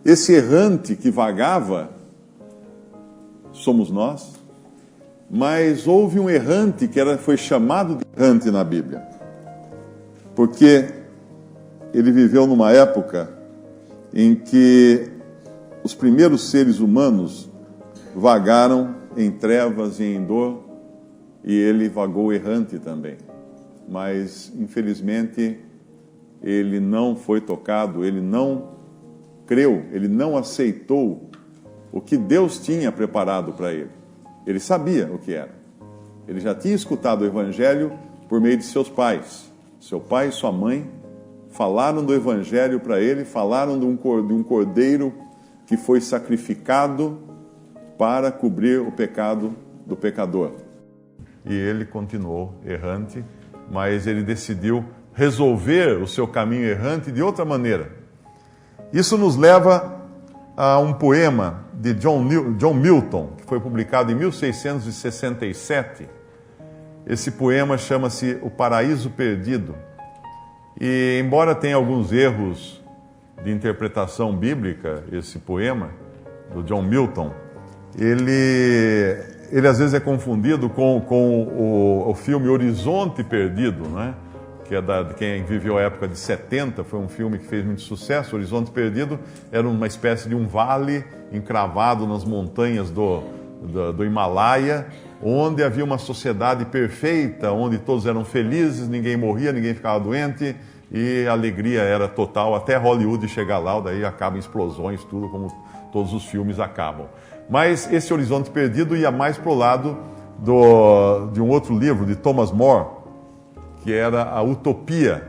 esse errante que vagava somos nós, mas houve um errante que foi chamado de errante na Bíblia, porque ele viveu numa época em que os primeiros seres humanos vagaram em trevas e em dor, e ele vagou errante também. Mas, infelizmente, ele não foi tocado, ele não creu, ele não aceitou o que Deus tinha preparado para ele. Ele sabia o que era. Ele já tinha escutado o Evangelho por meio de seus pais. Seu pai e sua mãe falaram do Evangelho para ele, falaram de um cordeiro que foi sacrificado para cobrir o pecado do pecador. E ele continuou errante, mas ele decidiu resolver o seu caminho errante de outra maneira. Isso nos leva a um poema de John Milton, que foi publicado em 1667. Esse poema chama-se O Paraíso Perdido. E, embora tenha alguns erros de interpretação bíblica, esse poema, do John Milton, ele às vezes é confundido com o filme Horizonte Perdido, né? Que é de quem viveu a época de 70, foi um filme que fez muito sucesso. Horizonte Perdido era uma espécie de um vale encravado nas montanhas do Himalaia, onde havia uma sociedade perfeita, onde todos eram felizes, ninguém morria, ninguém ficava doente, e a alegria era total, até Hollywood chegar lá, daí acaba em explosões, tudo como todos os filmes acabam. Mas esse Horizonte Perdido ia mais para o lado de um outro livro, de Thomas More, que era a Utopia,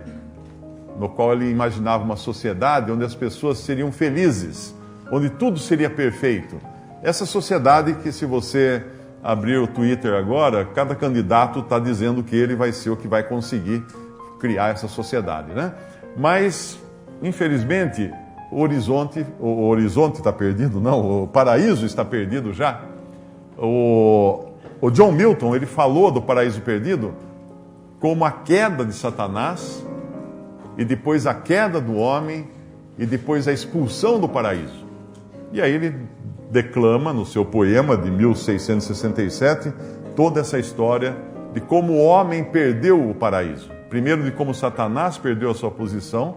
no qual ele imaginava uma sociedade onde as pessoas seriam felizes, onde tudo seria perfeito. Essa sociedade que, se você abrir o Twitter agora, cada candidato está dizendo que ele vai ser o que vai conseguir criar essa sociedade, né? Mas, infelizmente, o horizonte está perdido, não, o paraíso está perdido já. O John Milton, ele falou do paraíso perdido como a queda de Satanás, e depois a queda do homem, e depois a expulsão do paraíso. E aí ele declama no seu poema de 1667 toda essa história de como o homem perdeu o paraíso. Primeiro, de como Satanás perdeu a sua posição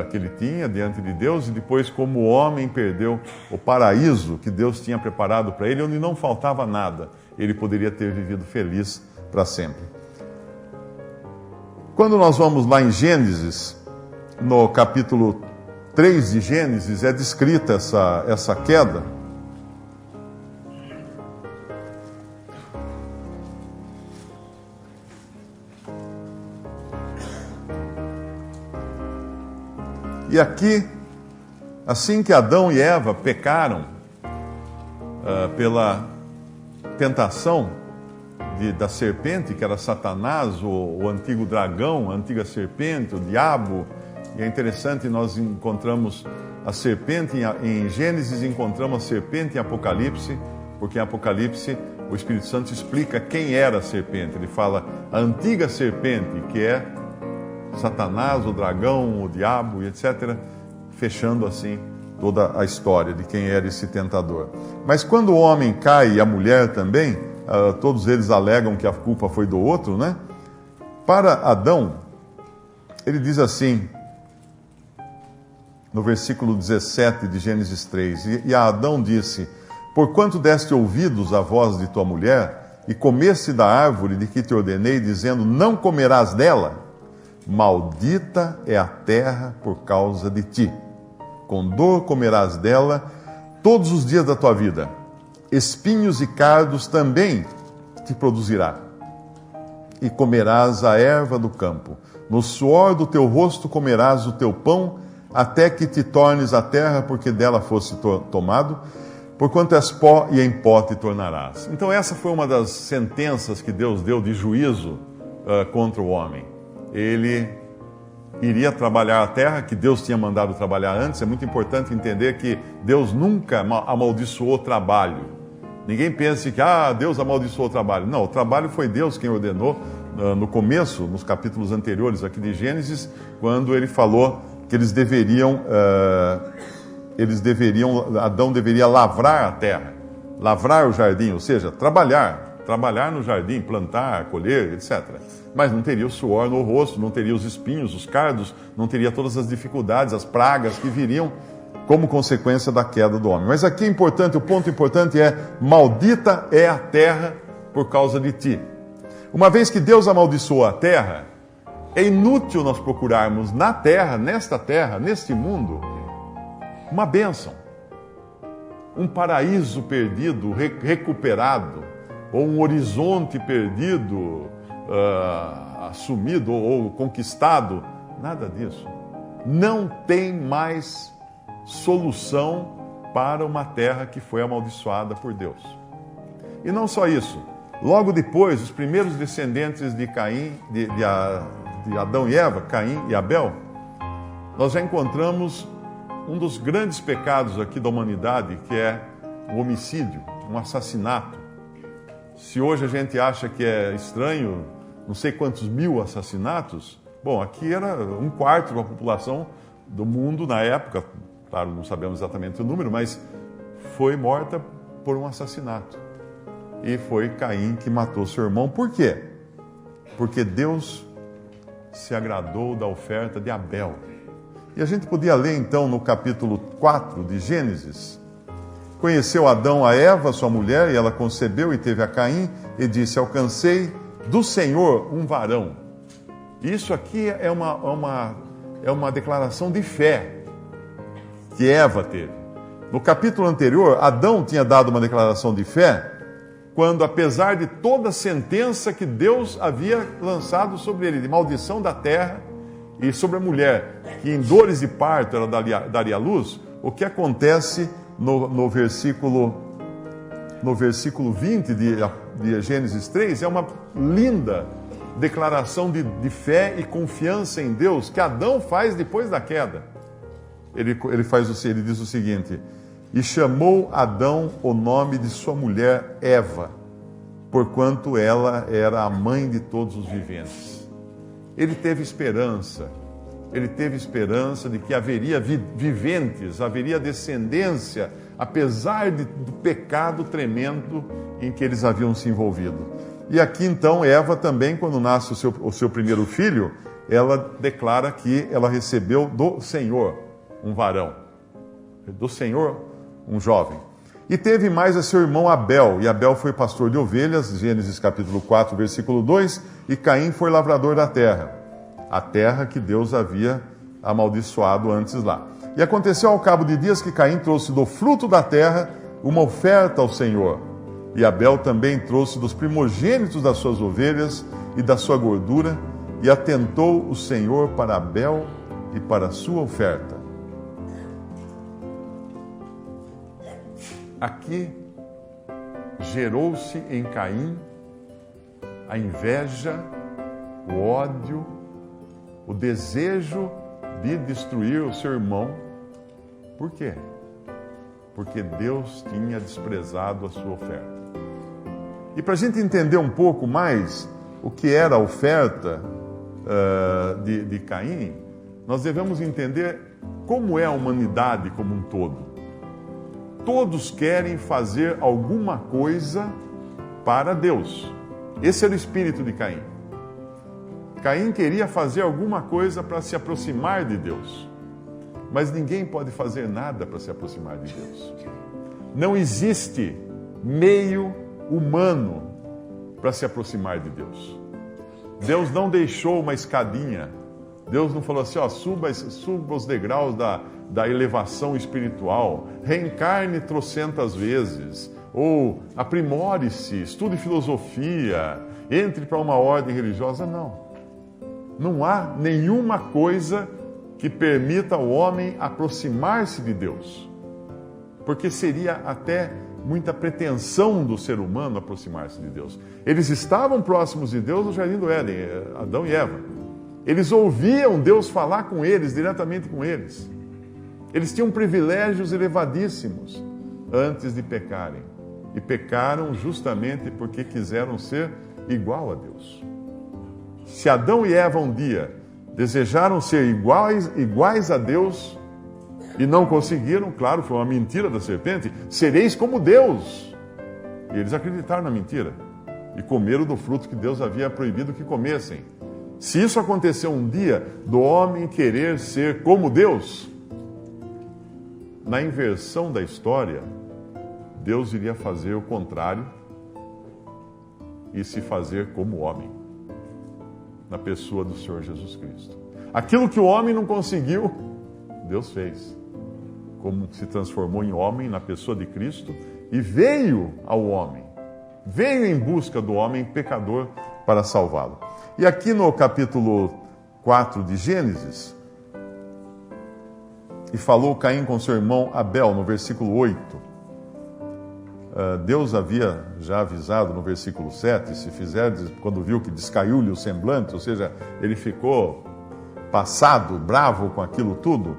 que ele tinha diante de Deus, e depois como o homem perdeu o paraíso que Deus tinha preparado para ele, onde não faltava nada. Ele poderia ter vivido feliz para sempre. Quando nós vamos lá em Gênesis, no capítulo 3 de Gênesis, é descrita essa queda. E aqui, assim que Adão e Eva pecaram pela tentação da serpente, que era Satanás, o antigo dragão, a antiga serpente, o diabo. E é interessante, nós encontramos a serpente em Gênesis, encontramos a serpente em Apocalipse, porque em Apocalipse o Espírito Santo explica quem era a serpente. Ele fala a antiga serpente, que é Satanás, o dragão, o diabo, e etc., fechando assim toda a história de quem era esse tentador. Mas quando o homem cai, e a mulher também, todos eles alegam que a culpa foi do outro, né? Para Adão, ele diz assim, no versículo 17 de Gênesis 3, e a Adão disse: porquanto deste ouvidos à voz de tua mulher, e comeste da árvore de que te ordenei, dizendo, não comerás dela, maldita é a terra por causa de ti. Com dor comerás dela todos os dias da tua vida. Espinhos e cardos também te produzirá. E comerás a erva do campo. No suor do teu rosto comerás o teu pão, até que te tornes a terra, porque dela fosse tomado, porquanto és pó, e em pó te tornarás. Então essa foi uma das sentenças que Deus deu de juízo contra o homem. Ele iria trabalhar a terra, que Deus tinha mandado trabalhar antes. É muito importante entender que Deus nunca amaldiçoou o trabalho. Ninguém pense que Deus amaldiçoou o trabalho. Não, o trabalho foi Deus quem ordenou no começo, nos capítulos anteriores aqui de Gênesis, quando ele falou que eles deveriam Adão deveria lavrar a terra, lavrar o jardim, ou seja, trabalhar no jardim, plantar, colher, etc. Mas não teria o suor no rosto, não teria os espinhos, os cardos, não teria todas as dificuldades, as pragas que viriam como consequência da queda do homem. Mas aqui é importante, o ponto importante é: maldita é a terra por causa de ti. Uma vez que Deus amaldiçoou a terra, é inútil nós procurarmos na terra, neste mundo, uma bênção, um paraíso perdido, recuperado, ou um horizonte perdido, assumido ou conquistado. Nada disso. Não tem mais solução para uma terra que foi amaldiçoada por Deus. E não só isso. Logo depois, os primeiros descendentes de Caim, de Adão e Eva, Caim e Abel, nós já encontramos um dos grandes pecados aqui da humanidade, que é o homicídio, um assassinato. Se hoje a gente acha que é estranho, não sei quantos mil assassinatos, bom, aqui era 1/4 da população do mundo na época, claro, não sabemos exatamente o número, mas foi morta por um assassinato. E foi Caim que matou seu irmão. Por quê? Porque Deus se agradou da oferta de Abel. E a gente podia ler então no capítulo 4 de Gênesis: conheceu Adão a Eva, sua mulher, e ela concebeu e teve a Caim, e disse: alcancei do Senhor um varão. Isso aqui é uma declaração de fé que Eva teve. No capítulo anterior, Adão tinha dado uma declaração de fé quando, apesar de toda a sentença que Deus havia lançado sobre ele, de maldição da terra e sobre a mulher, que em dores de parto ela daria luz, o que acontece no versículo 20 de Gênesis 3 é uma linda declaração de fé e confiança em Deus que Adão faz depois da queda. Ele diz o seguinte: e chamou Adão o nome de sua mulher Eva, porquanto ela era a mãe de todos os viventes. Ele teve esperança de que haveria viventes, haveria descendência, apesar do pecado tremendo em que eles haviam se envolvido. E aqui então Eva também, quando nasce o seu primeiro filho, ela declara que ela recebeu do Senhor um varão, do Senhor um jovem. E teve mais a seu irmão Abel, e Abel foi pastor de ovelhas, Gênesis capítulo 4, versículo 2, e Caim foi lavrador da terra, a terra que Deus havia amaldiçoado antes lá. E aconteceu ao cabo de dias que Caim trouxe do fruto da terra uma oferta ao Senhor, e Abel também trouxe dos primogênitos das suas ovelhas e da sua gordura, e atentou o Senhor para Abel e para a sua oferta. Aqui gerou-se em Caim a inveja, o ódio, o desejo de destruir o seu irmão. Por quê? Porque Deus tinha desprezado a sua oferta. E para a gente entender um pouco mais o que era a oferta de Caim, nós devemos entender como é a humanidade como um todo. Todos querem fazer alguma coisa para Deus. Esse era o espírito de Caim. Caim queria fazer alguma coisa para se aproximar de Deus. Mas ninguém pode fazer nada para se aproximar de Deus. Não existe meio humano para se aproximar de Deus. Deus não deixou uma escadinha. Deus não falou assim: suba os degraus da elevação espiritual, reencarne trocentas vezes, ou aprimore-se, estude filosofia, entre para uma ordem religiosa. Não há nenhuma coisa que permita ao homem aproximar-se de Deus, porque seria até muita pretensão do ser humano aproximar-se de Deus. Eles estavam próximos de Deus no Jardim do Éden, Adão e Eva. Eles ouviam Deus falar com eles, diretamente com eles. Eles tinham privilégios elevadíssimos antes de pecarem. E pecaram justamente porque quiseram ser igual a Deus. Se Adão e Eva um dia desejaram ser iguais a Deus, E não conseguiram, claro, foi uma mentira da serpente. Sereis como Deus. E eles acreditaram na mentira. E comeram do fruto que Deus havia proibido que comessem. Se isso aconteceu um dia, do homem querer ser como Deus, na inversão da história, Deus iria fazer o contrário e se fazer como homem, na pessoa do Senhor Jesus Cristo. Aquilo que o homem não conseguiu, Deus fez. Como se transformou em homem na pessoa de Cristo e veio ao homem, veio em busca do homem pecador para salvá-lo. E aqui no capítulo 4 de Gênesis, e falou Caim com seu irmão Abel, no versículo 8. Deus havia já avisado no versículo 7, se fizerdes, quando viu que descaiu-lhe o semblante, ou seja, ele ficou passado, bravo com aquilo tudo,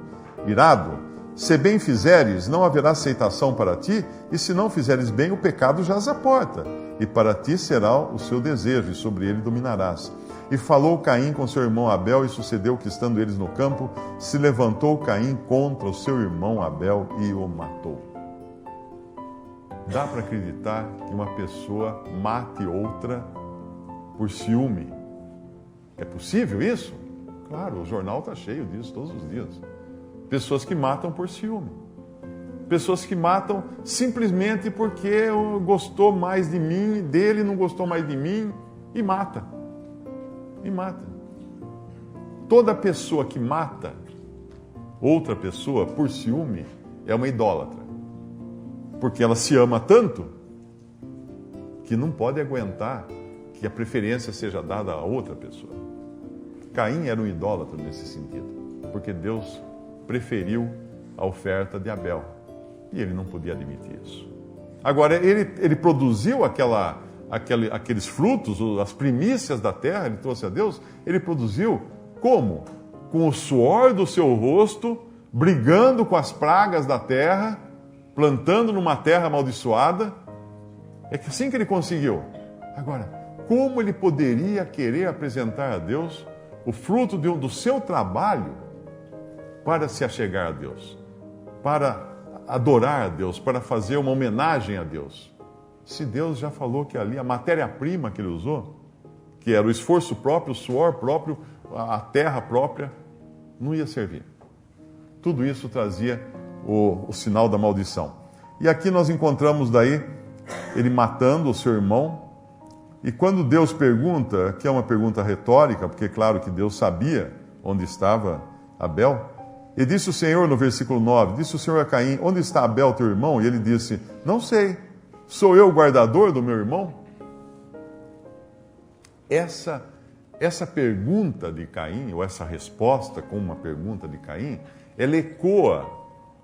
irado. Se bem fizeres, não haverá aceitação para ti, e se não fizeres bem, o pecado jaz à porta, e para ti será o seu desejo, e sobre ele dominarás. E falou Caim com seu irmão Abel, e sucedeu que, estando eles no campo, se levantou Caim contra o seu irmão Abel e o matou. Dá para acreditar que uma pessoa mate outra por ciúme? É possível isso? Claro, o jornal está cheio disso todos os dias. Pessoas que matam por ciúme. Pessoas que matam simplesmente porque gostou mais de mim, dele não gostou mais de mim, e mata. E mata. Toda pessoa que mata outra pessoa por ciúme é uma idólatra. Porque ela se ama tanto que não pode aguentar que a preferência seja dada a outra pessoa. Caim era um idólatra nesse sentido, porque Deus preferiu a oferta de Abel. E ele não podia admitir isso. Agora, ele produziu aqueles frutos, as primícias da terra, ele trouxe a Deus. Ele produziu como? Com o suor do seu rosto, brigando com as pragas da terra, plantando numa terra amaldiçoada. É assim que ele conseguiu. Agora, como ele poderia querer apresentar a Deus o fruto do seu trabalho para se achegar a Deus, para adorar a Deus, para fazer uma homenagem a Deus? Se Deus já falou que ali a matéria-prima que ele usou, que era o esforço próprio, o suor próprio, a terra própria, não ia servir. Tudo isso trazia o sinal da maldição. E aqui nós encontramos daí ele matando o seu irmão. E quando Deus pergunta, que é uma pergunta retórica, porque é claro que Deus sabia onde estava Abel, e disse o Senhor no versículo 9, disse o Senhor a Caim, onde está Abel teu irmão? E ele disse, não sei, sou eu o guardador do meu irmão? Essa pergunta de Caim, ou essa resposta com uma pergunta de Caim, ela ecoa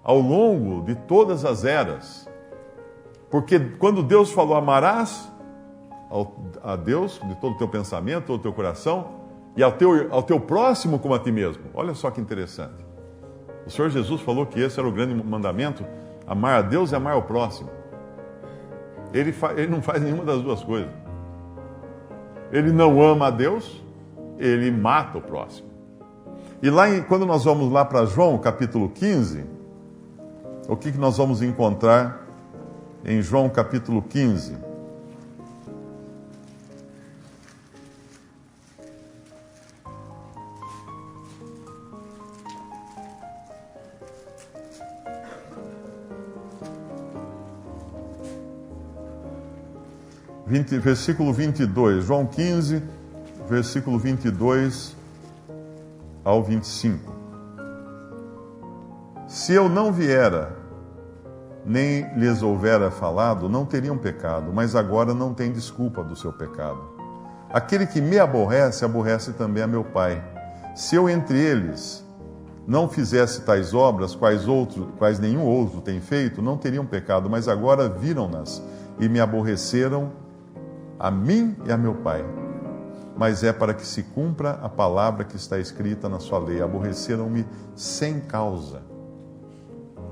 ao longo de todas as eras. Porque quando Deus falou, amarás a Deus de todo o teu pensamento, todo o teu coração, e ao teu próximo como a ti mesmo. Olha só que interessante. O Senhor Jesus falou que esse era o grande mandamento, amar a Deus e amar ao próximo. Ele não faz nenhuma das duas coisas. Ele não ama a Deus, ele mata o próximo. E lá, quando nós vamos lá para João, capítulo 15, o que nós vamos encontrar em João, capítulo 15? Versículo 22, João 15, versículo 22 ao 25. Se eu não viera, nem lhes houvera falado, não teriam pecado, mas agora não tem desculpa do seu pecado. Aquele que me aborrece, aborrece também a meu Pai. Se eu entre eles não fizesse tais obras, quais nenhum outro tem feito, não teriam pecado, mas agora viram-nas e me aborreceram a mim e a meu Pai. Mas é para que se cumpra a palavra que está escrita na sua lei. Aborreceram-me sem causa.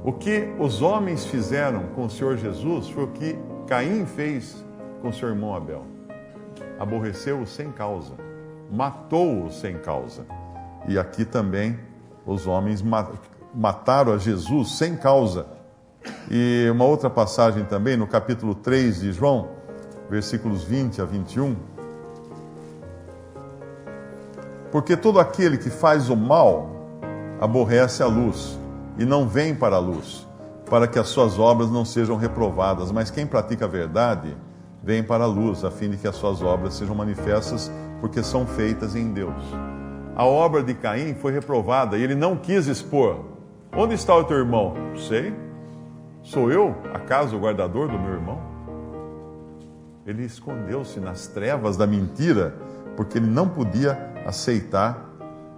O que os homens fizeram com o Senhor Jesus foi o que Caim fez com seu irmão Abel. Aborreceu-o sem causa. Matou-o sem causa. E aqui também os homens mataram a Jesus sem causa. E uma outra passagem também, no capítulo 3 de João, versículos 20 a 21. Porque todo aquele que faz o mal aborrece a luz e não vem para a luz, para que as suas obras não sejam reprovadas. Mas quem pratica a verdade vem para a luz, a fim de que as suas obras sejam manifestas, porque são feitas em Deus. A obra de Caim foi reprovada e ele não quis expor. Onde está o teu irmão? Não sei. Sou eu, acaso, o guardador do meu irmão? Ele escondeu-se nas trevas da mentira, porque ele não podia aceitar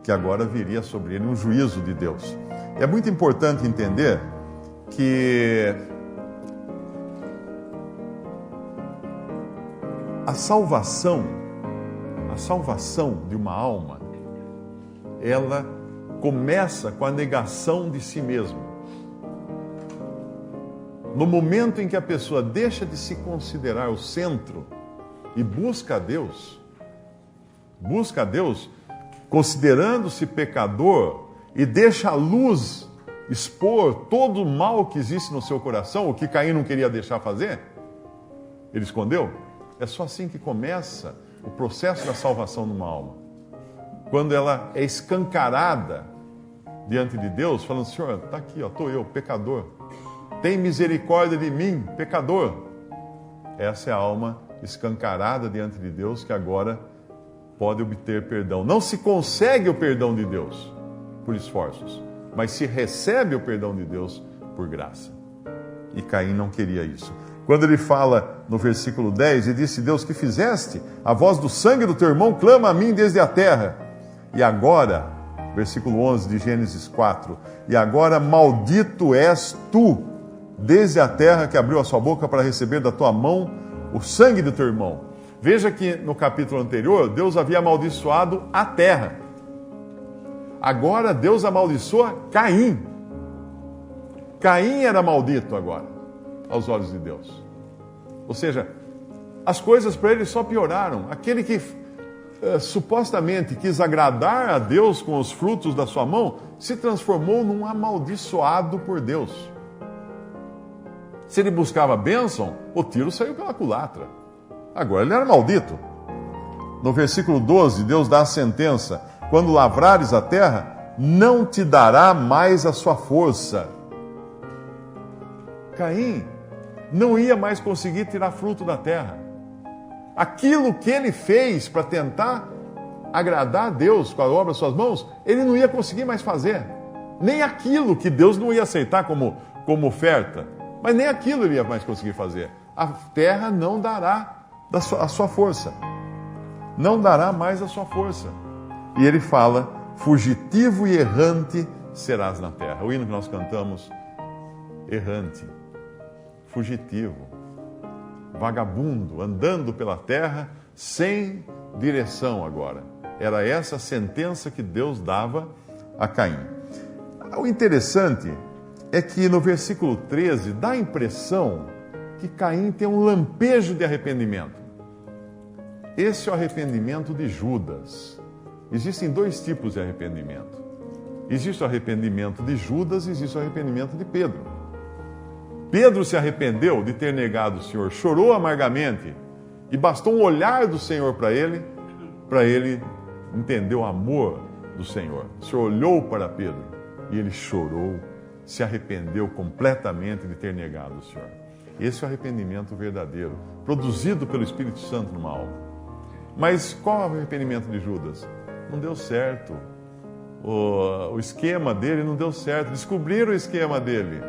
que agora viria sobre ele um juízo de Deus. É muito importante entender que a salvação de uma alma, ela começa com a negação de si mesmo. No momento em que a pessoa deixa de se considerar o centro e busca a Deus, considerando-se pecador, e deixa a luz expor todo o mal que existe no seu coração, o que Caim não queria deixar fazer, ele escondeu. É só assim que começa o processo da salvação de uma alma. Quando ela é escancarada diante de Deus, falando: Senhor, está aqui, estou eu, pecador. Tem misericórdia de mim, pecador. Essa é a alma escancarada diante de Deus que agora pode obter perdão. Não se consegue o perdão de Deus por esforços, mas se recebe o perdão de Deus por graça. E Caim não queria isso. Quando ele fala no versículo 10, ele disse: Deus, que fizeste? A voz do sangue do teu irmão clama a mim desde a terra. E agora, versículo 11 de Gênesis 4, e agora maldito és tu, desde a terra que abriu a sua boca para receber da tua mão o sangue do teu irmão. Veja que no capítulo anterior, Deus havia amaldiçoado a terra. Agora Deus amaldiçoa Caim. Caim era maldito agora, aos olhos de Deus. Ou seja, as coisas para ele só pioraram. Aquele que supostamente quis agradar a Deus com os frutos da sua mão, se transformou num amaldiçoado por Deus. Se ele buscava bênção, o tiro saiu pela culatra. Agora ele era maldito. No versículo 12, Deus dá a sentença: quando lavrares a terra, não te dará mais a sua força. Caim não ia mais conseguir tirar fruto da terra. Aquilo que ele fez para tentar agradar a Deus com a obra das suas mãos, ele não ia conseguir mais fazer. Nem aquilo que Deus não ia aceitar como oferta, mas nem aquilo ele ia mais conseguir fazer. A terra não dará a sua força. Não dará mais a sua força. E ele fala: fugitivo e errante serás na terra. O hino que nós cantamos: errante, fugitivo, vagabundo, andando pela terra sem direção agora. Era essa a sentença que Deus dava a Caim. O interessante é que no versículo 13 dá a impressão que Caim tem um lampejo de arrependimento. Esse é o arrependimento de Judas. Existem dois tipos de arrependimento. Existe o arrependimento de Judas e existe o arrependimento de Pedro. Pedro se arrependeu de ter negado o Senhor, chorou amargamente, e bastou um olhar do Senhor para ele entender o amor do Senhor. O Senhor olhou para Pedro e ele chorou, se arrependeu completamente de ter negado o Senhor. Esse é o arrependimento verdadeiro, produzido pelo Espírito Santo numa alma. Mas qual é o arrependimento de Judas? Não deu certo. O esquema dele não deu certo. Descobriram o esquema dele.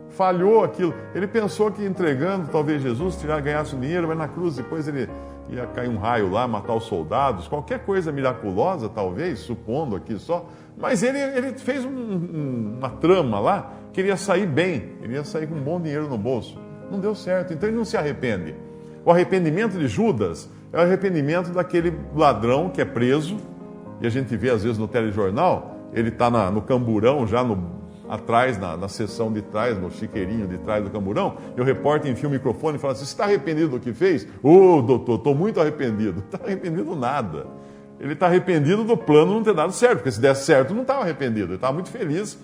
Falhou aquilo. Ele pensou que entregando talvez Jesus ganhasse o dinheiro, mas na cruz depois ele ia cair um raio lá, matar os soldados, qualquer coisa miraculosa talvez, supondo aqui só. Mas ele fez uma trama lá, que ele ia sair bem, ele ia sair com um bom dinheiro no bolso. Não deu certo, então ele não se arrepende. O arrependimento de Judas é o arrependimento daquele ladrão que é preso, e a gente vê às vezes no telejornal, ele está no camburão, já atrás, na seção de trás, no chiqueirinho de trás do camburão, e o repórter enfia o microfone e fala assim: você está arrependido do que fez? Doutor, estou muito arrependido. Não está arrependido nada. Ele está arrependido do plano não ter dado certo, porque se desse certo não estava arrependido, ele estava muito feliz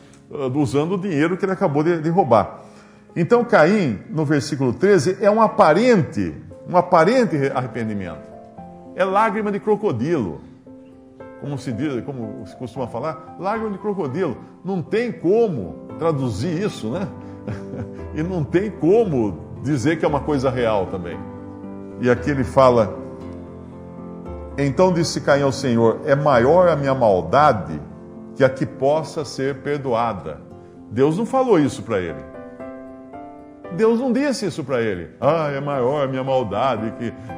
usando o dinheiro que ele acabou de roubar. Então Caim, no versículo 13, é um aparente arrependimento. É lágrima de crocodilo. Como se diz, como se costuma falar, lágrima de crocodilo. Não tem como traduzir isso, né? E não tem como dizer que é uma coisa real também. E aqui ele fala: então disse Caim ao Senhor, é maior a minha maldade que a que possa ser perdoada. Deus não falou isso para ele. Deus não disse isso para ele. É maior a minha maldade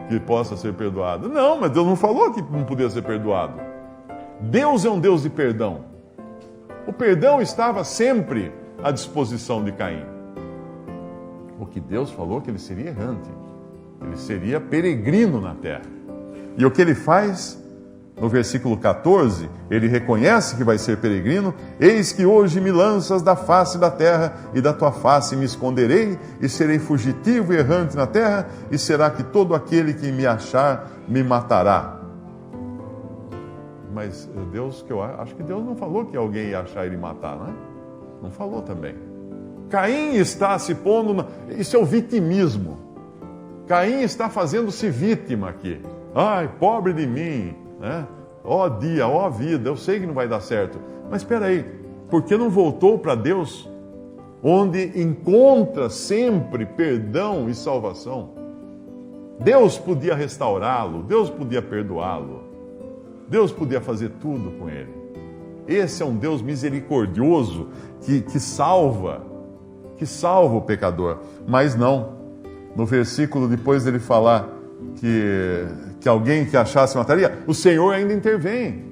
que possa ser perdoada. Não, mas Deus não falou que não podia ser perdoado. Deus é um Deus de perdão. O perdão estava sempre à disposição de Caim. O que Deus falou que ele seria errante. Ele seria peregrino na terra. E o que ele faz? No versículo 14, ele reconhece que vai ser peregrino. Eis que hoje me lanças da face da terra, e da tua face me esconderei, e serei fugitivo e errante na terra, e será que todo aquele que me achar me matará. Mas Deus, acho que Deus não falou que alguém ia achar ele matar, né? Não falou também. Caim está se pondo, isso é o vitimismo. Caim está fazendo-se vítima aqui. Ai, pobre de mim, né? Ó dia, ó vida, eu sei que não vai dar certo. Mas espera aí, por que não voltou para Deus, onde encontra sempre perdão e salvação? Deus podia restaurá-lo, Deus podia perdoá-lo, Deus podia fazer tudo com ele. Esse é um Deus misericordioso que salva o pecador. Mas não, no versículo depois dele falar que alguém que achasse mataria, o Senhor ainda intervém.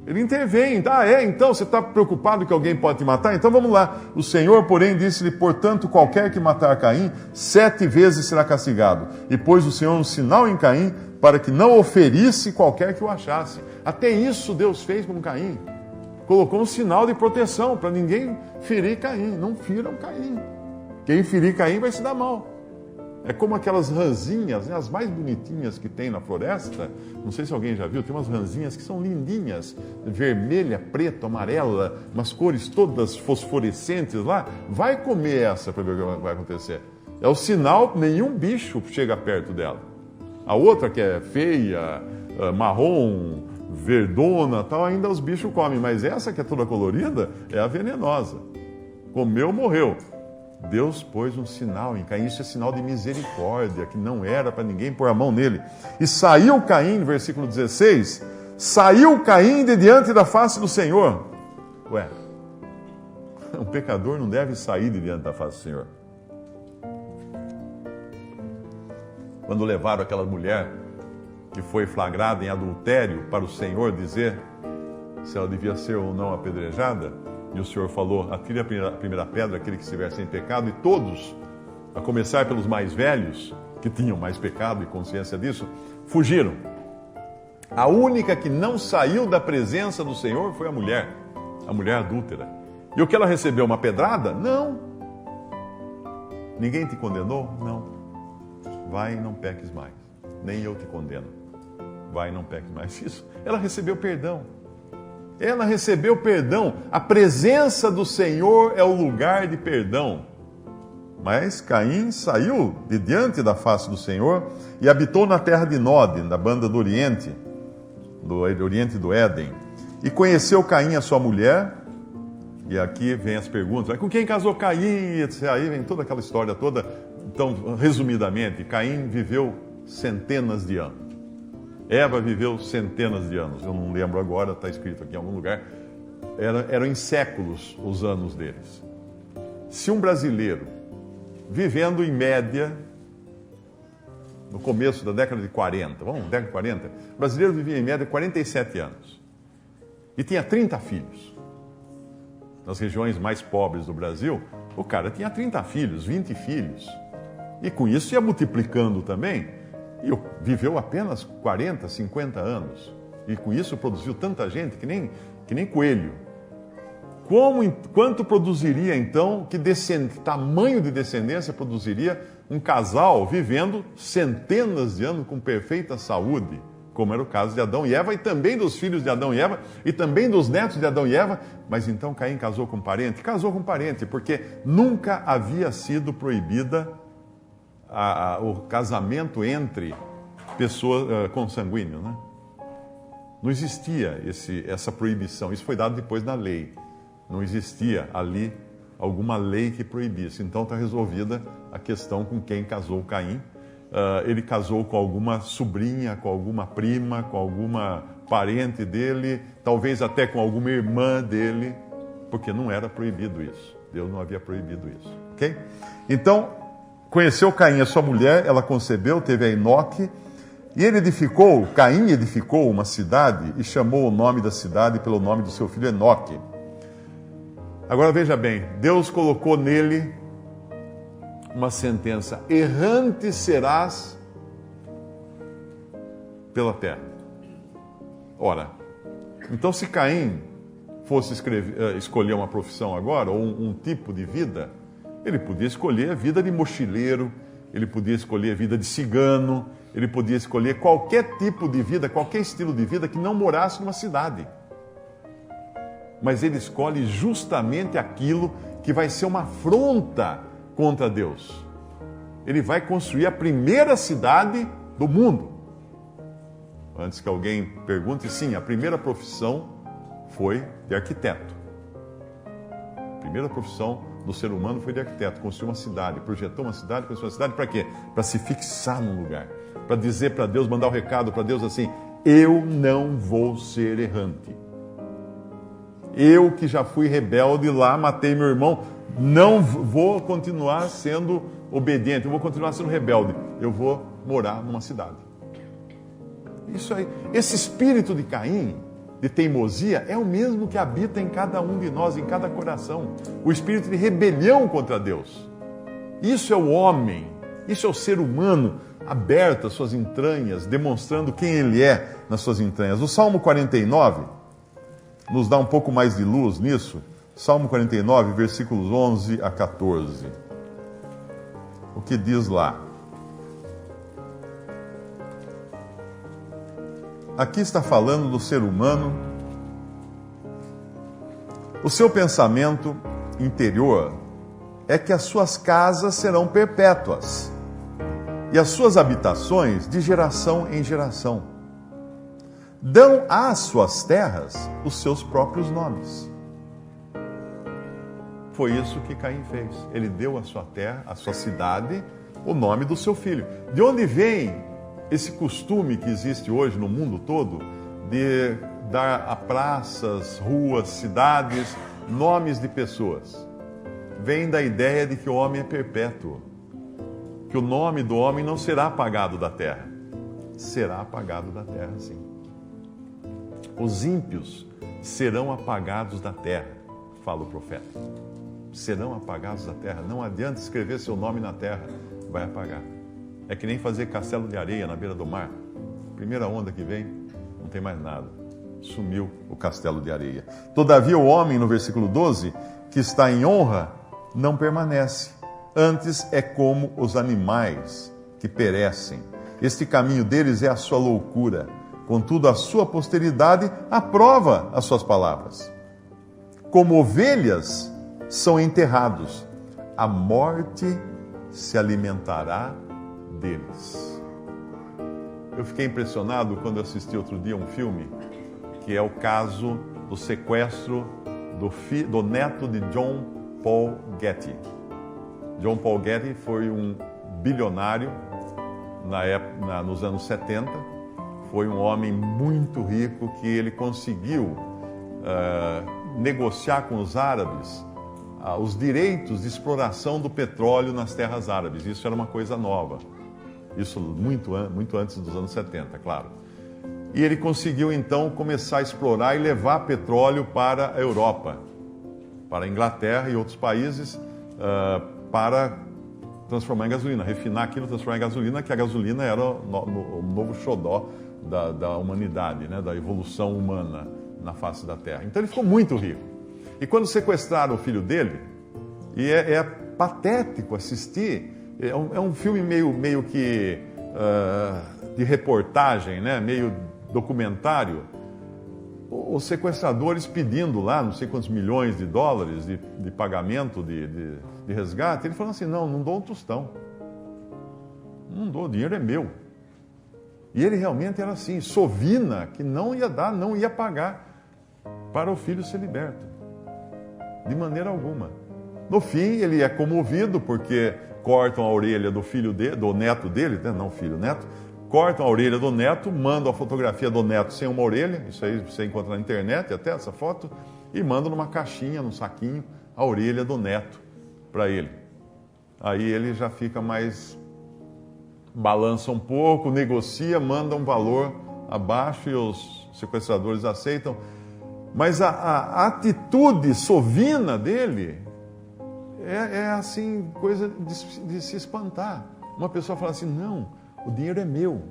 Ele intervém. Então você está preocupado que alguém pode te matar? Então vamos lá. O Senhor, porém, disse-lhe: portanto, qualquer que matar Caim, 7 vezes será castigado. E pôs o Senhor um sinal em Caim, para que não o ferisse qualquer que o achasse. Até isso Deus fez com Caim. Colocou um sinal de proteção para ninguém ferir Caim. Não firam Caim. Quem ferir Caim vai se dar mal. É como aquelas rãzinhas, né, as mais bonitinhas que tem na floresta. Não sei se alguém já viu, tem umas rãzinhas que são lindinhas, vermelha, preta, amarela, umas cores todas fosforescentes lá. Vai comer essa para ver o que vai acontecer. É o sinal, nenhum bicho chega perto dela. A outra que é feia, marrom, verdona, tal, ainda os bichos comem. Mas essa que é toda colorida é a venenosa. Comeu, morreu. Deus pôs um sinal em Caim. Isso é sinal de misericórdia, que não era para ninguém pôr a mão nele. E saiu Caim, no versículo 16, saiu Caim de diante da face do Senhor. Um pecador não deve sair de diante da face do Senhor. Quando levaram aquela mulher que foi flagrada em adultério para o Senhor dizer se ela devia ser ou não apedrejada, e o Senhor falou: atire a primeira pedra aquele que estiver sem pecado, e todos, a começar pelos mais velhos, que tinham mais pecado e consciência disso, fugiram. A única que não saiu da presença do Senhor foi a mulher adúltera. E o que ela recebeu? Uma pedrada? Não. Ninguém te condenou? Não. Vai e não peques mais. Nem eu te condeno. Vai e não peques mais. Isso. Ela recebeu perdão. Ela recebeu perdão. A presença do Senhor é o lugar de perdão. Mas Caim saiu de diante da face do Senhor e habitou na terra de Nod, na banda do Oriente do Éden. E conheceu Caim a sua mulher. E aqui vem as perguntas. Com quem casou Caim? Aí vem toda aquela história toda. Então, resumidamente, Caim viveu centenas de anos. Eva viveu centenas de anos. Eu não lembro agora, está escrito aqui em algum lugar. Eram em séculos os anos deles. Se um brasileiro, vivendo em média, no começo da década de 40, década de 40, o brasileiro vivia em média 47 anos. E tinha 30 filhos. Nas regiões mais pobres do Brasil, o cara tinha 30 filhos, 20 filhos. E com isso ia multiplicando também. E viveu apenas 40, 50 anos. E com isso produziu tanta gente que nem coelho. Quanto produziria então, que tamanho de descendência produziria um casal vivendo centenas de anos com perfeita saúde, como era o caso de Adão e Eva, e também dos filhos de Adão e Eva, e também dos netos de Adão e Eva. Mas então Caim casou com parente? Casou com parente, porque nunca havia sido proibida o casamento entre pessoas consanguíneas, né? Não existia essa proibição. Isso foi dado depois na lei. Não existia ali alguma lei que proibisse. Então está resolvida a questão com quem casou Caim. Ele casou com alguma sobrinha, com alguma prima, com alguma parente dele, talvez até com alguma irmã dele, porque não era proibido isso. Deus não havia proibido isso. Ok? Então, conheceu Caim, a sua mulher, ela concebeu, teve a Enoque, e Caim edificou uma cidade e chamou o nome da cidade pelo nome do seu filho Enoque. Agora veja bem, Deus colocou nele uma sentença: errante serás pela terra. Ora, então se Caim fosse escolher uma profissão agora, ou um tipo de vida, ele podia escolher a vida de mochileiro, ele podia escolher a vida de cigano, ele podia escolher qualquer tipo de vida, qualquer estilo de vida que não morasse numa cidade. Mas ele escolhe justamente aquilo que vai ser uma afronta contra Deus. Ele vai construir a primeira cidade do mundo. Antes que alguém pergunte, sim, a primeira profissão foi de arquiteto. A primeira profissão do ser humano foi de arquiteto. Construiu uma cidade, projetou uma cidade, construiu uma cidade para quê? Para se fixar num lugar. Para dizer para Deus, mandar o recado para Deus assim: eu não vou ser errante. Eu que já fui rebelde lá, matei meu irmão, não vou continuar sendo obediente, eu vou continuar sendo rebelde. Eu vou morar numa cidade. Isso aí, esse espírito de Caim, de teimosia, é o mesmo que habita em cada um de nós, em cada coração. O espírito de rebelião contra Deus. Isso é o homem, isso é o ser humano aberto às suas entranhas, demonstrando quem ele é nas suas entranhas. O Salmo 49 nos dá um pouco mais de luz nisso. Salmo 49, versículos 11 a 14. O que diz lá? Aqui está falando do ser humano. O seu pensamento interior é que as suas casas serão perpétuas e as suas habitações de geração em geração. Dão às suas terras os seus próprios nomes. Foi isso que Caim fez. Ele deu à sua terra, à sua cidade, o nome do seu filho. De onde vem esse costume que existe hoje no mundo todo de dar a praças, ruas, cidades, nomes de pessoas? Vem da ideia de que o homem é perpétuo, que o nome do homem não será apagado da terra. Será apagado da terra, sim. Os ímpios serão apagados da terra, fala o profeta. Serão apagados da terra. Não adianta escrever seu nome na terra, vai apagar. É que nem fazer castelo de areia na beira do mar. Primeira onda que vem, não tem mais nada. Sumiu o castelo de areia. Todavia o homem, no versículo 12, que está em honra, não permanece. Antes é como os animais que perecem. Este caminho deles é a sua loucura. Contudo, a sua posteridade aprova as suas palavras. Como ovelhas são enterrados, a morte se alimentará deles. Eu fiquei impressionado quando assisti outro dia um filme que é o caso do sequestro do neto de John Paul Getty. John Paul Getty foi um bilionário nos anos 70. Foi um homem muito rico que ele conseguiu negociar com os árabes os direitos de exploração do petróleo nas terras árabes. Isso era uma coisa nova. Isso muito antes dos anos 70, claro. E ele conseguiu, então, começar a explorar e levar petróleo para a Europa, para a Inglaterra e outros países, para transformar em gasolina, refinar aquilo, transformar em gasolina, que a gasolina era o novo xodó da humanidade, né, da evolução humana na face da Terra. Então ele ficou muito rico. E quando sequestraram o filho dele, e é patético assistir, é um filme meio que de reportagem, né, meio documentário, os sequestradores pedindo lá, não sei quantos milhões de dólares de pagamento de resgate, ele falou assim, não dou um tostão. Não dou, o dinheiro é meu. E ele realmente era assim, sovina, que não ia dar, não ia pagar para o filho ser liberto. De maneira alguma. No fim, ele é comovido porque cortam a orelha do filho dele, do neto dele, né? Não filho, neto. Cortam a orelha do neto, mandam a fotografia do neto sem uma orelha, isso aí você encontra na internet, até essa foto, e mandam numa caixinha, num saquinho, a orelha do neto para ele. Aí ele já fica mais... balança um pouco, negocia, manda um valor abaixo e os sequestradores aceitam. Mas a atitude sovina dele é assim, coisa de se espantar. Uma pessoa fala assim, não, o dinheiro é meu.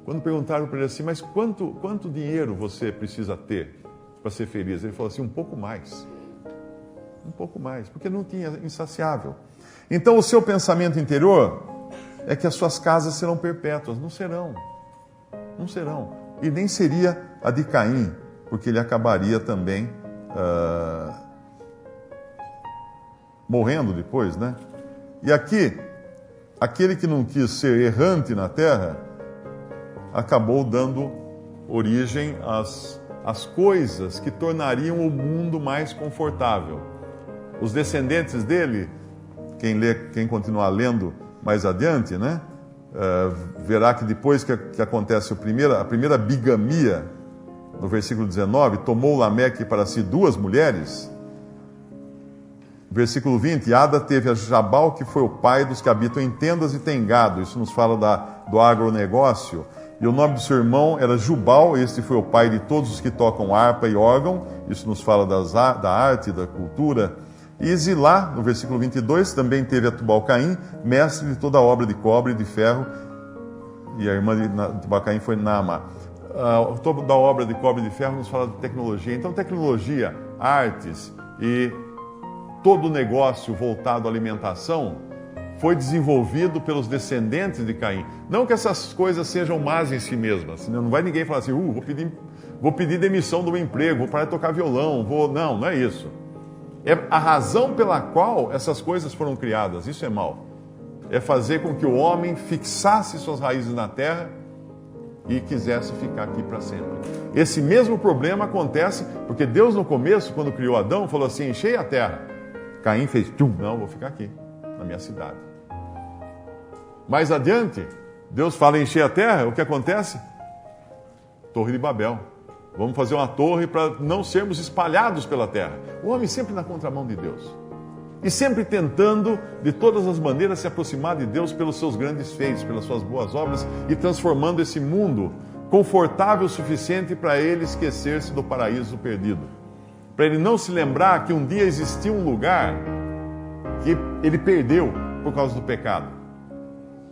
Quando perguntaram para ele assim, mas quanto dinheiro você precisa ter para ser feliz? Ele falou assim, um pouco mais. Um pouco mais, porque não tinha insaciável. Então o seu pensamento interior é que as suas casas serão perpétuas. Não serão. Não serão. E nem seria a de Caim, porque ele acabaria também morrendo depois, né? E aqui, aquele que não quis ser errante na terra, acabou dando origem às coisas que tornariam o mundo mais confortável. Os descendentes dele, quem continuar lendo mais adiante, né? Verá que depois que acontece a primeira bigamia, no versículo 19, tomou Lameque para si 2 mulheres. Versículo 20, Ada teve a Jabal, que foi o pai dos que habitam em tendas e tem gado. Isso nos fala do agronegócio. E o nome do seu irmão era Jubal, este foi o pai de todos os que tocam harpa e órgão. Isso nos fala da arte, da cultura. E Zilá, no versículo 22, também teve a Tubal-Caim, mestre de toda a obra de cobre e de ferro. E a irmã de Tubal-Caim foi Naamá. Toda a obra de cobre e de ferro nos fala de tecnologia. Então, tecnologia, artes e todo o negócio voltado à alimentação foi desenvolvido pelos descendentes de Caim. Não que essas coisas sejam más em si mesmas. Não vai ninguém falar assim, vou pedir demissão do meu emprego, vou parar de tocar violão, não é isso. É a razão pela qual essas coisas foram criadas. Isso é mal. É fazer com que o homem fixasse suas raízes na terra e quisesse ficar aqui para sempre. Esse mesmo problema acontece porque Deus no começo, quando criou Adão, falou assim, enchei a terra. Caim fez, não, vou ficar aqui, na minha cidade. Mais adiante, Deus fala em encher a terra, o que acontece? Torre de Babel. Vamos fazer uma torre para não sermos espalhados pela terra. O homem sempre na contramão de Deus. E sempre tentando, de todas as maneiras, se aproximar de Deus pelos seus grandes feitos, pelas suas boas obras, e transformando esse mundo confortável o suficiente para ele esquecer-se do paraíso perdido. Para ele não se lembrar que um dia existia um lugar que ele perdeu por causa do pecado.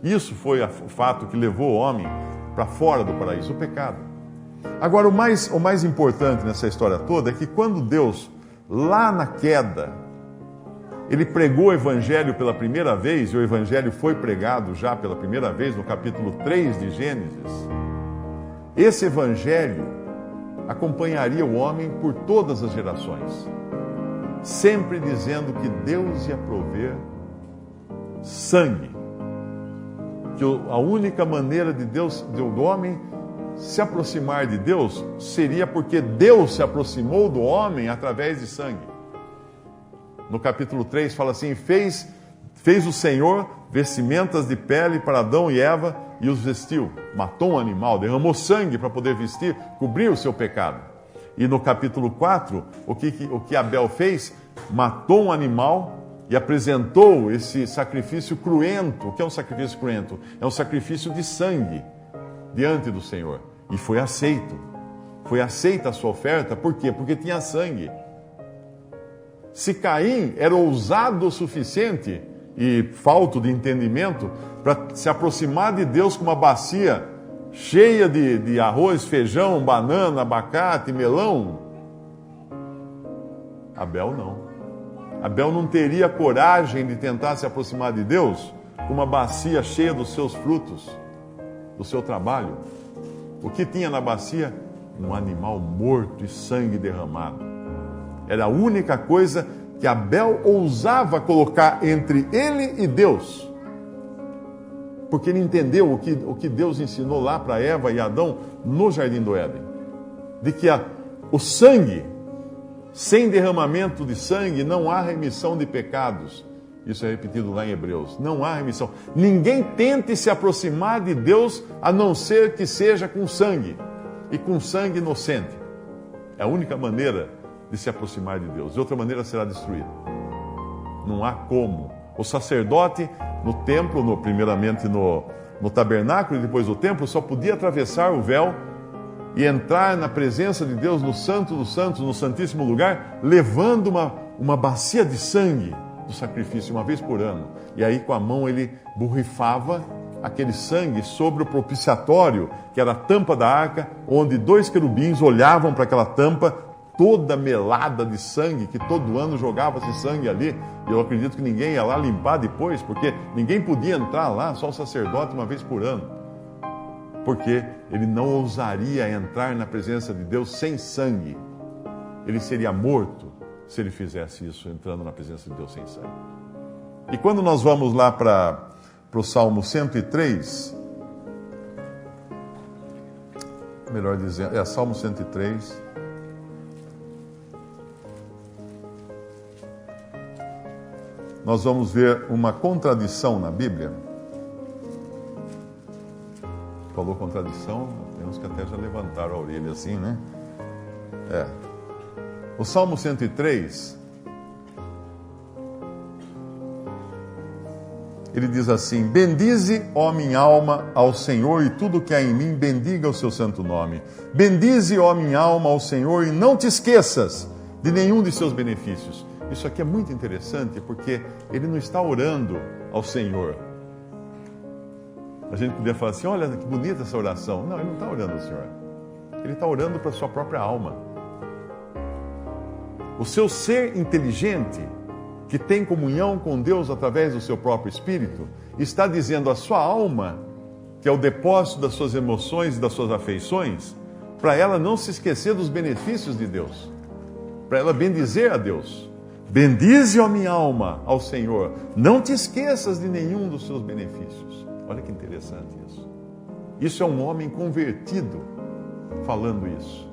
Isso foi o fato que levou o homem para fora do paraíso, o pecado. Agora, o mais importante nessa história toda é que quando Deus, lá na queda, ele pregou o Evangelho pela primeira vez, e o Evangelho foi pregado já pela primeira vez no capítulo 3 de Gênesis, esse Evangelho acompanharia o homem por todas as gerações, sempre dizendo que Deus ia prover sangue, que a única maneira do homem se aproximar de Deus seria porque Deus se aproximou do homem através de sangue. No capítulo 3 fala assim, fez o Senhor vestimentas de pele para Adão e Eva e os vestiu. Matou um animal, derramou sangue para poder vestir, cobrir o seu pecado. E no capítulo 4, o que Abel fez? Matou um animal e apresentou esse sacrifício cruento. O que é um sacrifício cruento? É um sacrifício de sangue diante do Senhor. E foi aceito. Foi aceita a sua oferta. Por quê? Porque tinha sangue. Se Caim era ousado o suficiente e falto de entendimento para se aproximar de Deus com uma bacia cheia de arroz, feijão, banana, abacate, melão, Abel não. Abel não teria coragem de tentar se aproximar de Deus com uma bacia cheia dos seus frutos, do seu trabalho. O que tinha na bacia? Um animal morto e sangue derramado. Era a única coisa que Abel ousava colocar entre ele e Deus. Porque ele entendeu o que Deus ensinou lá para Eva e Adão no Jardim do Éden. De que o sangue, sem derramamento de sangue, não há remissão de pecados. Isso é repetido lá em Hebreus. Não há remissão. Ninguém tente se aproximar de Deus a não ser que seja com sangue. E com sangue inocente. É a única maneira de se aproximar de Deus. De outra maneira será destruído. Não há como. O sacerdote no templo, primeiramente no tabernáculo e depois no templo, só podia atravessar o véu e entrar na presença de Deus no Santo dos Santos, no Santíssimo Lugar, levando uma bacia de sangue do sacrifício uma vez por ano. E aí com a mão ele borrifava aquele sangue sobre o propiciatório, que era a tampa da arca, onde 2 querubins olhavam para aquela tampa, toda melada de sangue, que todo ano jogava-se sangue ali. E eu acredito que ninguém ia lá limpar depois, porque ninguém podia entrar lá, só o sacerdote uma vez por ano. Porque ele não ousaria entrar na presença de Deus sem sangue. Ele seria morto se ele fizesse isso, entrando na presença de Deus sem sangue. E quando nós vamos lá para o Salmo 103, melhor dizendo, Salmo 103. Nós vamos ver uma contradição na Bíblia. Falou contradição, tem uns que até já levantaram a orelha assim, né? O Salmo 103, ele diz assim: bendize, ó minha alma, ao Senhor, e tudo que há em mim, bendiga o seu santo nome. Bendize, ó minha alma, ao Senhor, e não te esqueças de nenhum de seus benefícios. Isso aqui é muito interessante, porque ele não está orando ao Senhor. A gente podia falar assim, olha que bonita essa oração. Não, ele não está orando ao Senhor. Ele está orando para a sua própria alma. O seu ser inteligente, que tem comunhão com Deus através do seu próprio espírito, está dizendo à sua alma, que é o depósito das suas emoções e das suas afeições, para ela não se esquecer dos benefícios de Deus, para ela bendizer a Deus. Bendize, ó minha alma, ao Senhor, não te esqueças de nenhum dos seus benefícios. Olha que interessante isso. Isso é um homem convertido falando isso.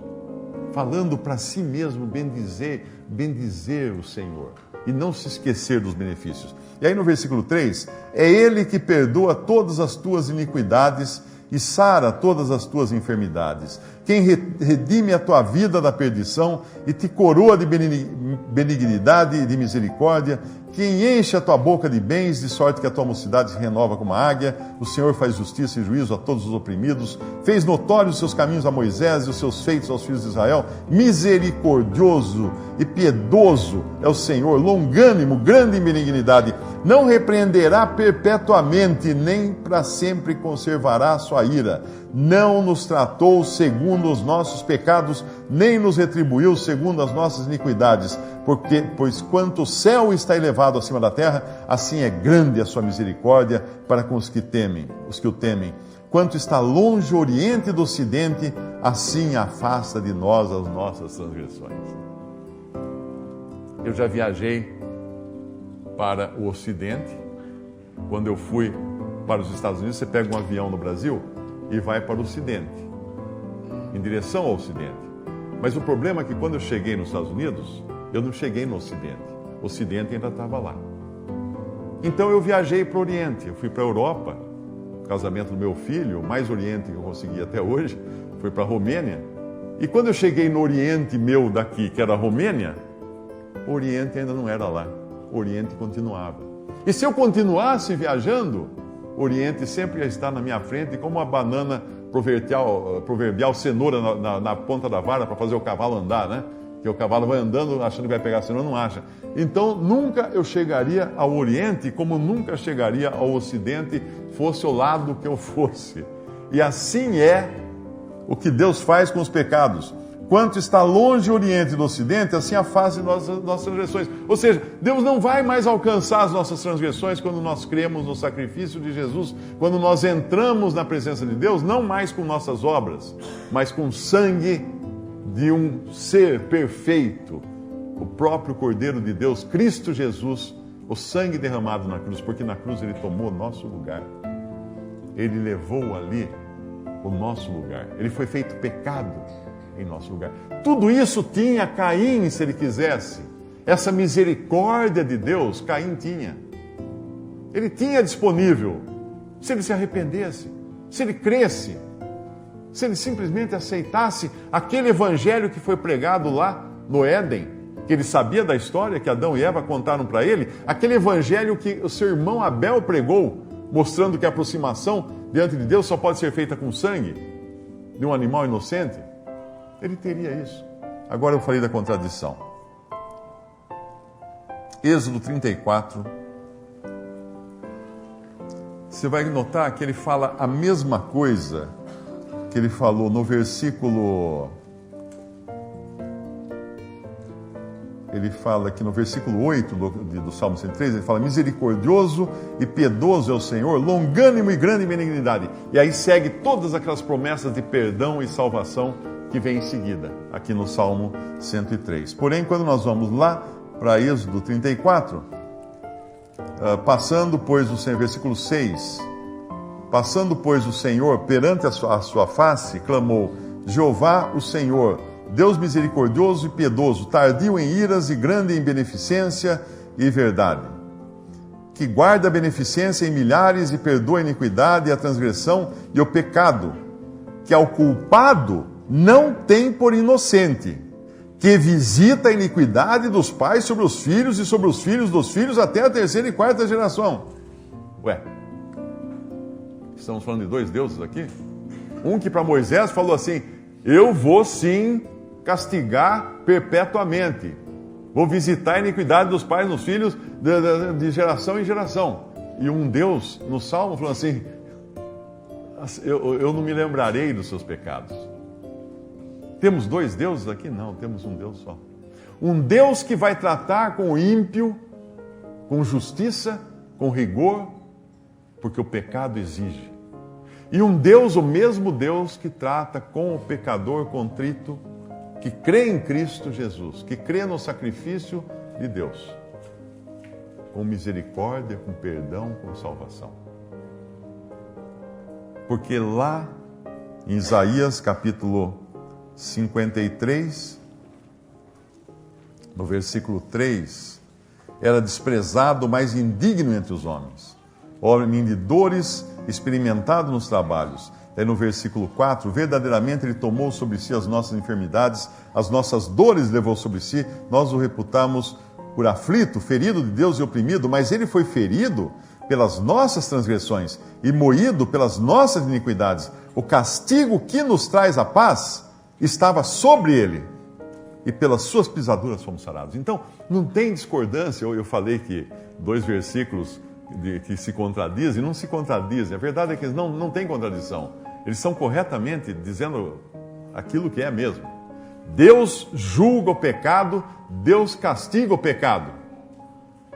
Falando para si mesmo, bendizer o Senhor e não se esquecer dos benefícios. E aí no versículo 3, é Ele que perdoa todas as tuas iniquidades e sara todas as tuas enfermidades. Quem redime a tua vida da perdição e te coroa de benignidade e de misericórdia, quem enche a tua boca de bens, de sorte que a tua mocidade se renova como a águia. O Senhor faz justiça e juízo a todos os oprimidos, fez notórios os seus caminhos a Moisés e os seus feitos aos filhos de Israel. Misericordioso e piedoso é o Senhor, longânimo, grande em benignidade, não repreenderá perpetuamente, nem para sempre conservará a sua ira. Não nos tratou segundo os nossos pecados, nem nos retribuiu segundo as nossas iniquidades. Pois quanto o céu está elevado acima da terra, assim é grande a sua misericórdia para com os que o temem. Quanto está longe o oriente do ocidente, assim afasta de nós as nossas transgressões. Eu já viajei para o ocidente. Quando eu fui para os Estados Unidos, você pega um avião no Brasil e vai para o ocidente, em direção ao ocidente. Mas o problema é que quando eu cheguei nos Estados Unidos, eu não cheguei no ocidente. O ocidente ainda estava lá. Então eu viajei para o Oriente. Eu fui para a Europa, casamento do meu filho, o mais Oriente que eu consegui até hoje, fui para a Romênia. E quando eu cheguei no Oriente meu daqui, que era a Romênia, o Oriente ainda não era lá. O Oriente continuava. E se eu continuasse viajando, o Oriente sempre ia estar na minha frente, como uma banana proverbial cenoura na ponta da vara para fazer o cavalo andar, né? Que o cavalo vai andando achando que vai pegar a cenoura, não acha. Então, nunca eu chegaria ao Oriente como nunca chegaria ao Ocidente, fosse o lado que eu fosse. E assim é o que Deus faz com os pecados. Quanto está longe o Oriente do Ocidente, assim afaste nossas transgressões. Ou seja, Deus não vai mais alcançar as nossas transgressões quando nós cremos no sacrifício de Jesus, quando nós entramos na presença de Deus, não mais com nossas obras, mas com o sangue de um ser perfeito, o próprio Cordeiro de Deus, Cristo Jesus, o sangue derramado na cruz, porque na cruz Ele tomou o nosso lugar. Ele levou ali o nosso lugar. Ele foi feito pecado em nosso lugar. Tudo isso tinha Caim, se ele quisesse. Essa misericórdia de Deus, Caim tinha. Ele tinha disponível, se ele se arrependesse, se ele cresce, se ele simplesmente aceitasse aquele evangelho que foi pregado lá no Éden, que ele sabia da história, que Adão e Eva contaram para ele, aquele evangelho que o seu irmão Abel pregou, mostrando que a aproximação diante de Deus só pode ser feita com sangue de um animal inocente. Ele teria isso. Agora eu falei da contradição. Êxodo 34. Você vai notar que ele fala a mesma coisa que ele falou no versículo... Ele fala aqui no versículo 8 do Salmo 103, ele fala: misericordioso e piedoso é o Senhor, longânimo e grande em benignidade. E aí segue todas aquelas promessas de perdão e salvação que vem em seguida, aqui no Salmo 103. Porém, quando nós vamos lá para Êxodo 34, passando, pois, o Senhor, versículo 6, passando, pois, o Senhor perante a sua face, clamou: Jeová, o Senhor, Deus misericordioso e piedoso, tardio em iras e grande em beneficência e verdade, que guarda a beneficência em milhares e perdoa a iniquidade e a transgressão e o pecado, que ao culpado não tem por inocente, que visita a iniquidade dos pais sobre os filhos e sobre os filhos dos filhos até a terceira e quarta geração. Ué, estamos falando de dois deuses aqui? Um que para Moisés falou assim: eu vou sim castigar perpetuamente, vou visitar a iniquidade dos pais nos filhos de geração em geração. E um Deus no Salmo falou assim: eu não me lembrarei dos seus pecados. Temos dois deuses aqui? Não, temos um Deus só. Um Deus que vai tratar com o ímpio, com justiça, com rigor, porque o pecado exige. E um Deus, o mesmo Deus, que trata com o pecador contrito, que crê em Cristo Jesus, que crê no sacrifício de Deus, com misericórdia, com perdão, com salvação. Porque lá em Isaías capítulo 53, no versículo 3, era desprezado, mais indigno entre os homens, homem de dores, experimentado nos trabalhos. Aí no versículo 4, verdadeiramente Ele tomou sobre si as nossas enfermidades, as nossas dores levou sobre si, nós o reputamos por aflito, ferido de Deus e oprimido, mas Ele foi ferido pelas nossas transgressões e moído pelas nossas iniquidades. O castigo que nos traz a paz estava sobre Ele, e pelas suas pisaduras fomos sarados. Então, não tem discordância. Eu falei que dois versículos que se contradizem, não se contradizem. A verdade é que eles não têm contradição. Eles são corretamente dizendo aquilo que é mesmo. Deus julga o pecado, Deus castiga o pecado.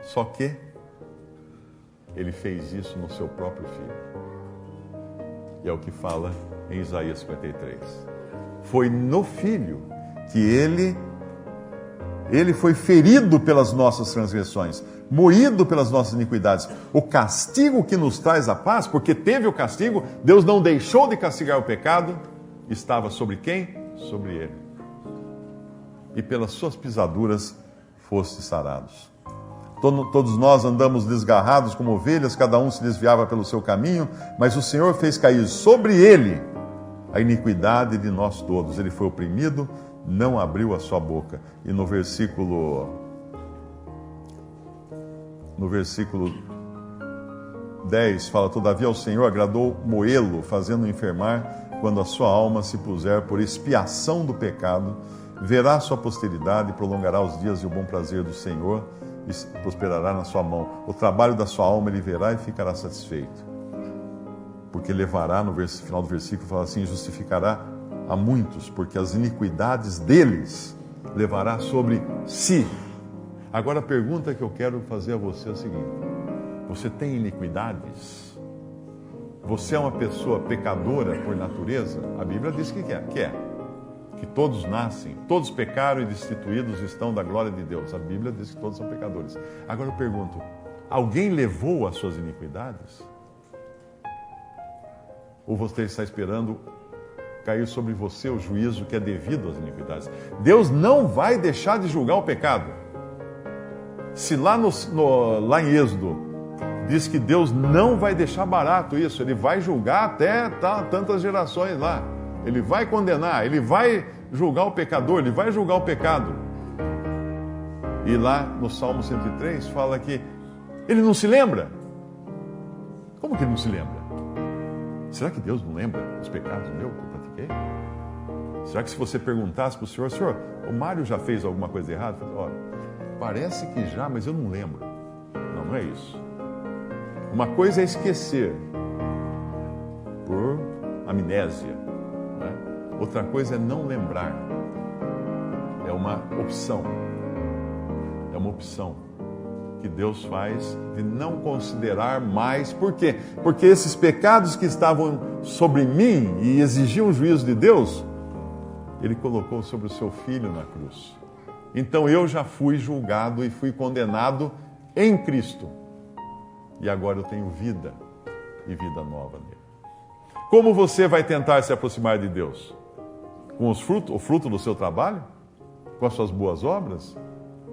Só que Ele fez isso no seu próprio Filho. E é o que fala em Isaías 53. Foi no Filho que Ele foi ferido pelas nossas transgressões, moído pelas nossas iniquidades. O castigo que nos traz a paz, porque teve o castigo, Deus não deixou de castigar o pecado, estava sobre quem? Sobre Ele. E pelas suas pisaduras foste sarados. Todos nós andamos desgarrados como ovelhas, cada um se desviava pelo seu caminho, mas o Senhor fez cair sobre Ele a iniquidade de nós todos. Ele foi oprimido, não abriu a sua boca. E no versículo 10 fala: todavia ao Senhor agradou moê-lo, fazendo-o enfermar, quando a sua alma se puser por expiação do pecado, verá a sua posteridade, prolongará os dias e o bom prazer do Senhor, e prosperará na sua mão. O trabalho da sua alma ele verá e ficará satisfeito. Porque levará, no final do versículo, fala assim: justificará a muitos, porque as iniquidades deles levará sobre si. Agora a pergunta que eu quero fazer a você é a seguinte: você tem iniquidades? Você é uma pessoa pecadora por natureza? A Bíblia diz que é. Que todos nascem, todos pecaram e destituídos estão da glória de Deus. A Bíblia diz que todos são pecadores. Agora eu pergunto, alguém levou as suas iniquidades? Ou você está esperando cair sobre você o juízo que é devido às iniquidades? Deus não vai deixar de julgar o pecado. Se lá em Êxodo diz que Deus não vai deixar barato isso, Ele vai julgar até tantas gerações lá. Ele vai condenar, Ele vai julgar o pecador, Ele vai julgar o pecado. E lá no Salmo 103 fala que Ele não se lembra. Como que Ele não se lembra? Será que Deus não lembra dos pecados meus que eu pratiquei? Será que se você perguntasse para o Senhor, o Mário já fez alguma coisa errada? Olha, parece que já, mas eu não lembro. Não é isso. Uma coisa é esquecer por amnésia. Outra coisa é não lembrar. É uma opção. É uma opção que Deus faz de não considerar mais. Por quê? Porque esses pecados que estavam sobre mim e exigiam o juízo de Deus, Ele colocou sobre o seu Filho na cruz. Então eu já fui julgado e fui condenado em Cristo. E agora eu tenho vida e vida nova nele. Como você vai tentar se aproximar de Deus? Com o fruto do seu trabalho? Com as suas boas obras?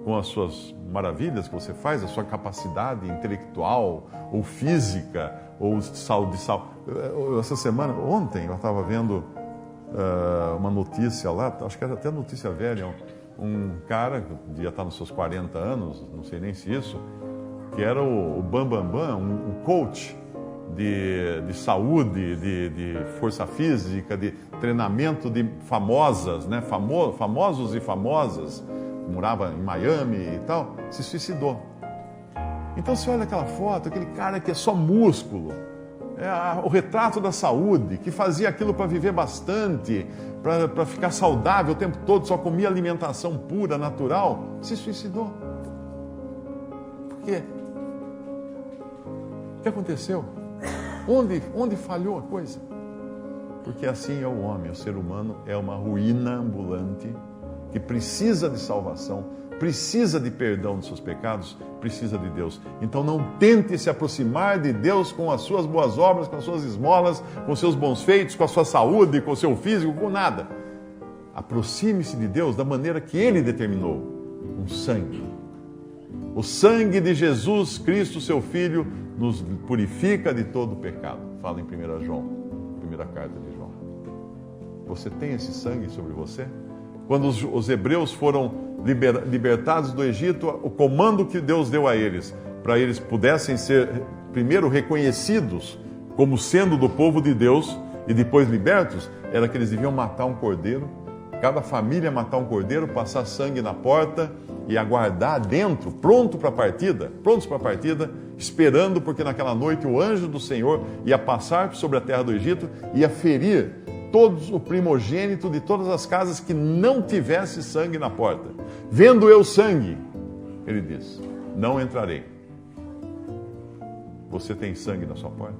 Com as suas maravilhas que você faz? A sua capacidade intelectual ou física? Ou de saúde? Essa semana, ontem, eu estava vendo uma notícia lá, acho que era até notícia velha, um cara, que devia estar nos seus 40 anos, não sei nem se isso, que era o Bambambam, um coach de saúde, de força física, de treinamento de famosas, né? Famosos e famosas, morava em Miami e tal, se suicidou. Então você olha aquela foto, aquele cara que é só músculo, o retrato da saúde, que fazia aquilo para viver bastante, para ficar saudável o tempo todo, só comia alimentação pura, natural, se suicidou. Por quê? O que aconteceu? Onde falhou a coisa? Porque assim é o homem, o ser humano é uma ruína ambulante que precisa de salvação, precisa de perdão dos seus pecados, precisa de Deus. Então não tente se aproximar de Deus com as suas boas obras, com as suas esmolas, com os seus bons feitos, com a sua saúde, com o seu físico, com nada. Aproxime-se de Deus da maneira que Ele determinou, com sangue. O sangue de Jesus Cristo, seu Filho, nos purifica de todo o pecado. Fala em 1 João, primeira carta de João. Você tem esse sangue sobre você? Quando os hebreus foram libertados do Egito, o comando que Deus deu a eles, para eles pudessem ser primeiro reconhecidos como sendo do povo de Deus e depois libertos, era que eles deviam matar um cordeiro, cada família matar um cordeiro, passar sangue na porta e aguardar dentro, prontos para a partida, esperando, porque naquela noite o anjo do Senhor ia passar sobre a terra do Egito e ia ferir todos o primogênito de todas as casas que não tivesse sangue na porta. Vendo eu sangue, ele diz, não entrarei. Você tem sangue na sua porta?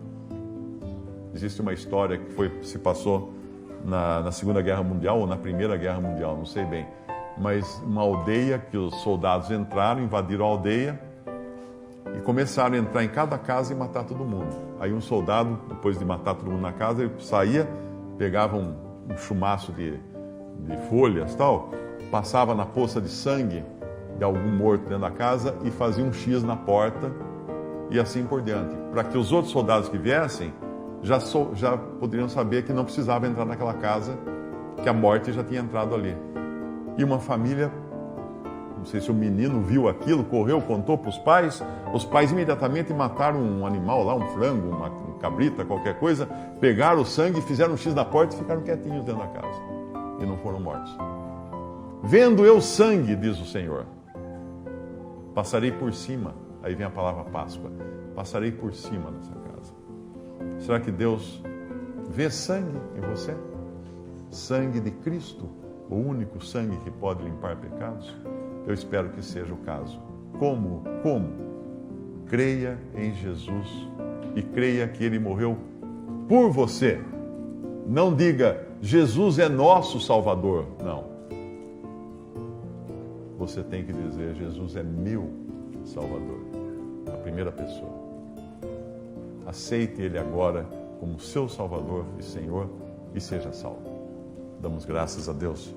Existe uma história que se passou na Segunda Guerra Mundial ou na Primeira Guerra Mundial, não sei bem, mas uma aldeia que os soldados entraram, invadiram a aldeia e começaram a entrar em cada casa e matar todo mundo. Aí um soldado, depois de matar todo mundo na casa, ele saía, pegava um chumaço de folhas e tal, passava na poça de sangue de algum morto dentro da casa e fazia um X na porta e assim por diante, para que os outros soldados que viessem já poderiam saber que não precisava entrar naquela casa, que a morte já tinha entrado ali. E uma família, não sei se o menino viu aquilo, correu, contou para os pais imediatamente mataram um animal lá, um frango, uma cabrita, qualquer coisa, pegaram o sangue, fizeram um X na porta e ficaram quietinhos dentro da casa. E não foram mortos. Vendo eu sangue, diz o Senhor, passarei por cima, aí vem a palavra Páscoa, passarei por cima dessa casa. Será que Deus vê sangue em você? sangue de Cristo, o único sangue que pode limpar pecados? Eu espero que seja o caso. Como? Creia em Jesus e creia que Ele morreu por você. Não diga, Jesus é nosso Salvador. Não. Você tem que dizer, Jesus é meu Salvador. A primeira pessoa. Aceite Ele agora como seu Salvador e Senhor e seja salvo. Damos graças a Deus